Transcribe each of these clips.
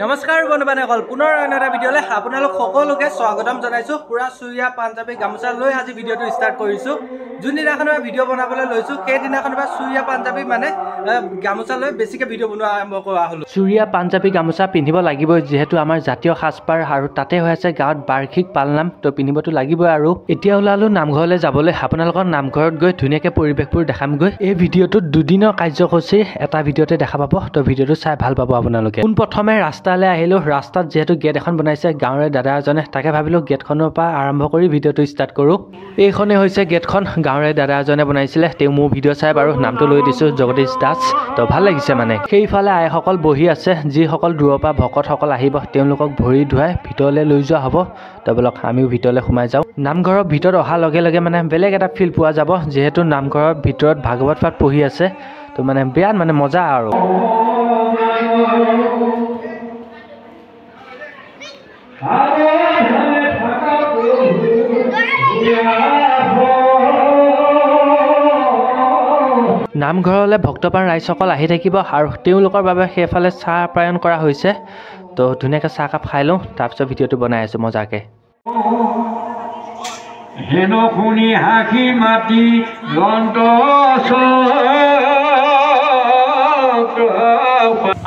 নমস্কাৰ বন্ধুবান্ধৱসকল পুনৰ অন্য এটা ভিডিঅ'লৈ আপোনালোক সকলোকে স্বাগতম জনাইছোঁ। পুৰা চুৰীয়া পাঞ্জাবী গামোচা লৈ আজি ভিডিঅ'টো ষ্টাৰ্ট কৰিছোঁ। যোনদিনাখনৰ ভিডিঅ' বনাবলৈ লৈছোঁ সেইদিনাখনৰ পৰা চুৰীয়া পাঞ্জাবী মানে গামোচা লৈ বেছিকৈ ভিডিঅ' বনোৱা আৰম্ভ কৰা হ'লোঁ। চুৰীয়া পাঞ্জাবী গামোচা পিন্ধিব লাগিবই, যিহেতু আমাৰ জাতীয় সাজপাৰ আৰু তাতে হৈ আছে গাঁৱত বাৰ্ষিক পালনাম, তো পিন্ধিবতো লাগিবই। আৰু এতিয়া ওলালোঁ নামঘৰলৈ যাবলৈ। আপোনালোকৰ নামঘৰত গৈ ধুনীয়াকৈ পৰিৱেশবোৰ দেখামগৈ। এই ভিডিঅ'টোত দুদিনৰ কাৰ্যসূচীৰ এটা ভিডিঅ'তে দেখা পাব, তো ভিডিঅ'টো চাই ভাল পাব আপোনালোকে। পোনপ্ৰথমে ৰাস্তালৈ আহিলোঁ। ৰাস্তাত যিহেতু গেট এখন বনাইছে গাঁৱৰে দাদা এজনে, তাকে ভাবিলোঁ গেটখনৰ পৰা আৰম্ভ কৰি ভিডিঅ'টো ষ্টাৰ্ট কৰোঁ। এইখনেই হৈছে গেটখন, গাঁৱৰে দাদা এজনে বনাইছিলে। তেওঁ মোৰ ভিডিঅ' চাই বাৰু নামটো লৈ দিছোঁ জগদীশ দাস। তো ভাল লাগিছে মানে। সেইফালে আইসকল বহি আছে, যিসকল দূৰৰ পৰা ভকতসকল আহিব তেওঁলোকক ভৰি ধুৱাই ভিতৰলৈ লৈ যোৱা হ'ব। তো বলক আমিও ভিতৰলৈ সোমাই যাওঁ। নামঘৰৰ ভিতৰত অহাৰ লগে লগে মানে বেলেগ এটা ফিল পোৱা যাব, যিহেতু নামঘৰৰ ভিতৰত ভাগৱত পাঠ পঢ়ি আছে। তো মানে বিৰাট মানে মজা আৰু। নামঘৰলৈ ভক্তপ্ৰাণ ৰাইজসকল আহি থাকিব আৰু তেওঁলোকৰ বাবে সেইফালে চাহ আপ্যায়ন কৰা হৈছে। তো ধুনীয়াকৈ চাহকাপ খাই লওঁ, তাৰপিছত ভিডিঅ'টো বনাই আছোঁ মজাকৈ।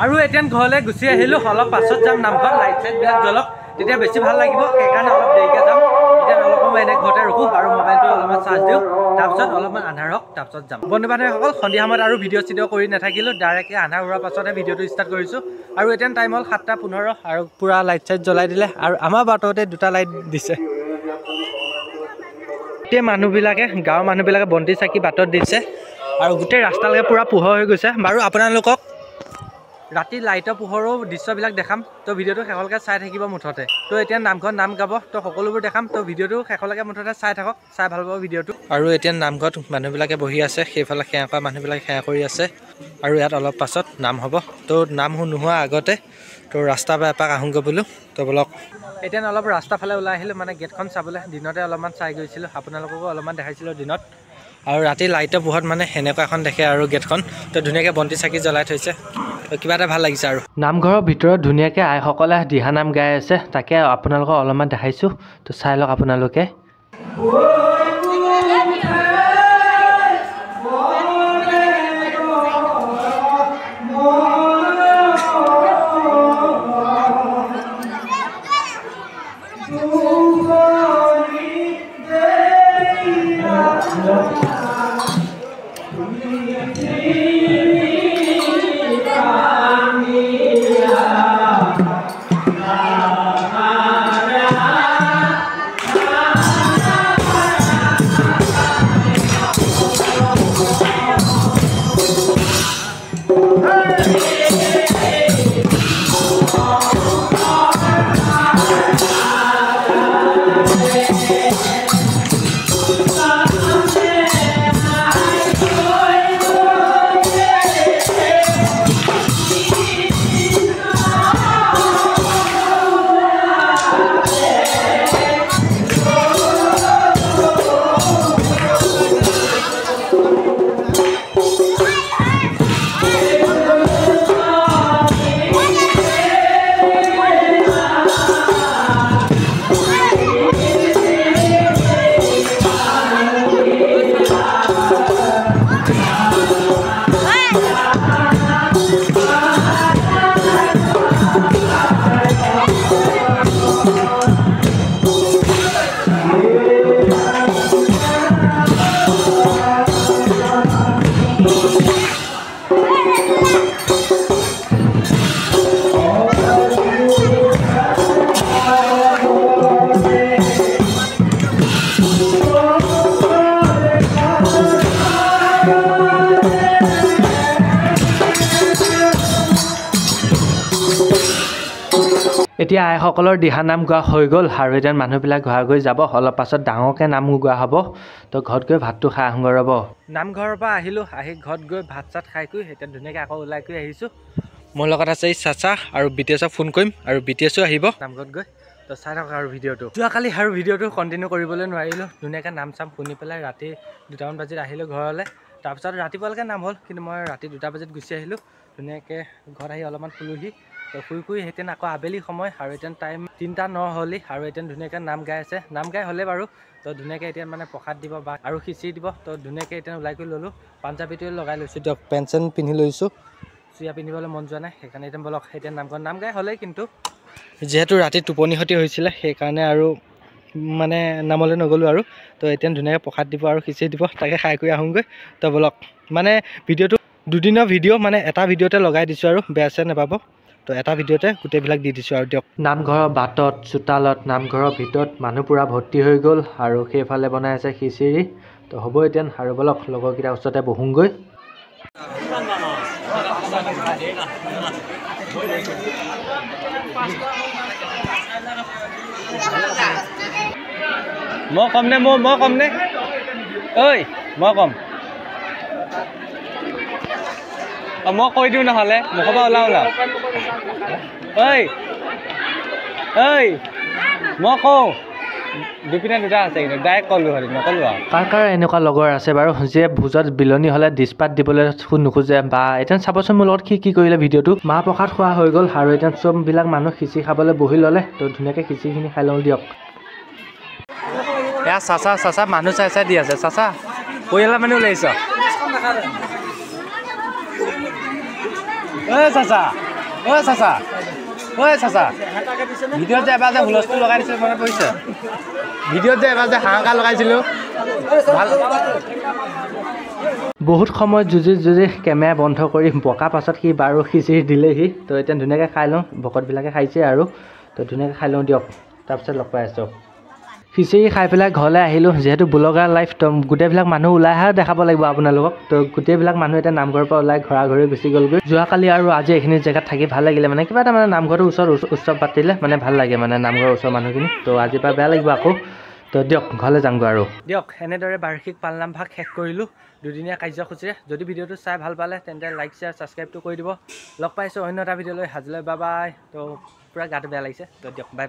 আৰু এতিয়া ঘৰলৈ গুচি আহিলোঁ। অলপ পাছত যাম নামঘৰত, লাইট চাইটবিলাক জ্বলক, তেতিয়া বেছি ভাল লাগিব। সেইকাৰণে অলপ দেৰিকৈ যাম। এতিয়া অলপ সময় এনেই ঘৰতে ৰখোঁ আৰু মোবাইলটো অলপমান চাৰ্জ দিওঁ, তাৰপিছত অলপমান আন্ধাৰ হওক, তাৰপিছত যাম। বন্ধু বান্ধৱীসকল সন্ধিয়া সময়ত আৰু ভিডিঅ' কৰি নাথাকিলোঁ, ডাইৰেক্টলি আন্ধাৰ হোৱাৰ পাছতহে ভিডিঅ'টো ষ্টাৰ্ট কৰিছোঁ। আৰু এতিয়া টাইম হ'ল 7:15 আৰু পূৰা লাইট চাইট জ্বলাই দিলে আৰু আমাৰ বাটতে দুটা লাইট দিছে। গোটেই মানুহবিলাকে গাঁৱৰ মানুহবিলাকে বন্তি চাকি বাটত দিছে আৰু গোটেই ৰাস্তালৈকে পূৰা পোহৰ হৈ গৈছে। বাৰু আপোনালোকক ৰাতি লাইটৰ পোহৰো দৃশ্যবিলাক দেখাম, তো ভিডিঅ'টো শেষলৈকে চাই থাকিব মুঠতে। তো এতিয়া নামঘৰত নাম গাব, তো সকলোবোৰ দেখাম। তো ভিডিঅ'টো শেষলৈকে মুঠতে চাই থাকক, চাই ভাল পাব ভিডিঅ'টো। আৰু এতিয়া নামঘৰত মানুহবিলাকে বহি আছে, সেইফালে সেৱা কৰা মানুহবিলাকে সেৱা কৰি আছে। আৰু ইয়াত অলপ পাছত নাম হ'ব। তো নাম নোহোৱা আগতে তো ৰাস্তাৰ পৰা এপাক আহোঁগৈ বোলো। তো বলক এতিয়া অলপ ৰাস্তাৰ ফালে ওলাই আহিলোঁ, মানে গেটখন চাবলৈ। দিনতে অলপমান চাই গৈছিলোঁ, আপোনালোককো অলপমান দেখাইছিলোঁ দিনত। আৰু ৰাতি লাইটৰ পোহৰত মানে সেনেকুৱা এখন দেখে আৰু গেটখন। তো ধুনীয়াকৈ বন্তি চাকি জ্বলাই থৈছে, তো কিবা এটা ভাল লাগিছে আৰু। নামঘৰৰ ভিতৰত ধুনীয়াকৈ আইসকলে দিহানাম গাই আছে, তাকে আপোনালোকক অলপমান দেখাইছোঁ। তো চাই লওক আপোনালোকে। এতিয়া আইসকলৰ দিহানাম গোৱা হৈ গ'ল আৰু এতিয়া মানুহবিলাক ঘৰ গৈ যাব। অলপ পাছত ডাঙৰকৈ নাম গোৱা হ'ব। তো ঘৰত গৈ ভাতটো খাই আহোঁগৈ ৰ'ব। নামঘৰৰ পৰা আহিলোঁ, আহি ঘৰত গৈ ভাত চাত খাই কৰি এতিয়া ধুনীয়াকৈ আকৌ ওলাই কৰি আহিছোঁ। মোৰ লগত আছে এই চাচা আৰু BTSক ফোন কৰিম আৰু BTSও আহিব নামঘৰত গৈ। তো চাই থাকক আৰু ভিডিঅ'টো। যোৱাকালি আৰু ভিডিঅ'টো কণ্টিনিউ কৰিবলৈ নোৱাৰিলোঁ, ধুনীয়াকৈ নাম চাম শুনি পেলাই ৰাতি 2টামান বজাত আহিলোঁ ঘৰলৈ। তাৰপিছত ৰাতিপুৱালৈকে নাম হ'ল, কিন্তু মই ৰাতি 2টা বজাত গুচি আহিলোঁ। ধুনীয়াকৈ ঘৰত আহি অলপমান শুলোহি তো শুই হেঁতেন আকৌ আবেলি সময় আৰু এতিয়া টাইম 3:09 হ'লি আৰু এতিয়া ধুনীয়াকৈ নাম গাই আছে নাম গাই হ'লে বাৰু তো ধুনীয়াকৈ এতিয়া মানে প্ৰসাদ দিব বা আৰু খিচিৰি দিব তো ধুনীয়াকৈ এতিয়া ওলাই কৰি ল'লোঁ পাঞ্জাবীটোৱে লগাই লৈছোঁ দিয়ক পেণ্ট চেণ্ট পিন্ধি লৈছোঁ চুইয়া পিন্ধিবলৈ মন যোৱা নাই সেইকাৰণে এতিয়া বলক এতিয়া নাম গাই হ'লেই কিন্তু যিহেতু ৰাতি টোপনি ক্ষতি হৈছিলে সেইকাৰণে আৰু মানে নামলৈ নগ'লোঁ আৰু তো এতিয়া ধুনীয়াকৈ প্ৰসাদ দিব আৰু খিচিৰি দিব তাকে খাই কৰি আহোঁগৈ তো বলক মানে ভিডিঅ'টো দুদিনৰ ভিডিঅ' মানে এটা ভিডিঅ'তে লগাই দিছোঁ আৰু বেয়া চেয়া নাপাব তো এটা ভিডিঅ'তে গোটেইবিলাক দি দিছোঁ আৰু দিয়ক নামঘৰৰ বাটত চোতালত নামঘৰৰ ভিতৰত মানুহ পূৰা ভৰ্তি হৈ গ'ল আৰু সেইফালে বনাই আছে খিচিৰি তো হ'ব এতিয়া আৰু বলক লগৰকেইটাৰ ওচৰতে বহোঁগৈ মই কম নে মই কম নে ঐ মই কম মই কৈ দিওঁ নহ'লে মুখৰ পৰা ওলাও ঐ মই কওঁ দুপিনে দুটা আছে কিন্তু ডাইৰেক্ট ক'লোঁ হয় নক'লোঁ আৰু কাৰ এনেকুৱা লগৰ আছে বাৰু যিয়ে ভোজত বিলনি হ'লে ডিছপাত দিবলৈ নোখোজে বা এতিয়া চাবচোন মোৰ লগত কি কৰিলে ভিডিঅ'টো মাহ প্ৰসাদ খোৱা হৈ গ'ল আৰু এতিয়া চববিলাক মানুহ খিচিৰি খাবলৈ বহি ল'লে তো ধুনীয়াকৈ খিচিৰিখিনি খাই লওঁ দিয়ক এয়া চাচা মানুহ চাই দি আছে চাচা পৰিয়ালৰ মানুহ ওলাইছ চাচা ভিডিঅ'ত যে এবাৰ যে হুলস্থুল লগাই দিছিলোঁ মনত পৰিছে ভিডিঅ'ত যে এবাৰ যে হাহাকাৰ লগাইছিলোঁ ভাল বহুত সময় যুঁজি কেমেৰা বন্ধ কৰি বকা পাছত সি বাৰু খিচিৰি দিলেহি তো এতিয়া ধুনীয়াকৈ খাই লওঁ ভকতবিলাকে খাইছে আৰু তো ধুনীয়াকৈ খাই লওঁ দিয়ক তাৰপিছত লগ পাই আছোঁ খিচিৰি খাই পেলাই ঘৰলৈ আহিলোঁ যিহেতু ব্লগাৰ লাইফ তো গোটেইবিলাক মানুহ ওলাই অহা দেখাব লাগিব আপোনালোকক তো গোটেইবিলাক মানুহ এতিয়া নামঘৰৰ পৰা ওলাই ঘৰা ঘৰি গুচি গ'লগৈ যোৱাকালি আৰু আজি এইখিনি জেগাত থাকি ভাল লাগিলে মানে কিবা এটা মানে নামঘৰটোৰ ওচৰত উৎসৱ পাতিলে মানে ভাল লাগে মানে নামঘৰৰ ওচৰৰ মানুহখিনি তো আজিৰ পৰা বেয়া লাগিব আকৌ তো দিয়ক ঘৰলৈ যামগৈ আৰু দিয়ক এনেদৰে বাৰ্ষিক পালনাম ভাগ শেষ কৰিলোঁ দুদিনীয়া কাৰ্যসূচীৰে যদি ভিডিঅ'টো চাই ভাল পালে তেন্তে লাইক শ্বেয়াৰ ছাবস্ক্ৰাইবটো কৰি দিব লগ পাইছোঁ অন্য এটা ভিডিঅ'লৈ হাজিলৈ বাই তো পূৰা গাটো বেয়া লাগিছে তো দিয়ক বাই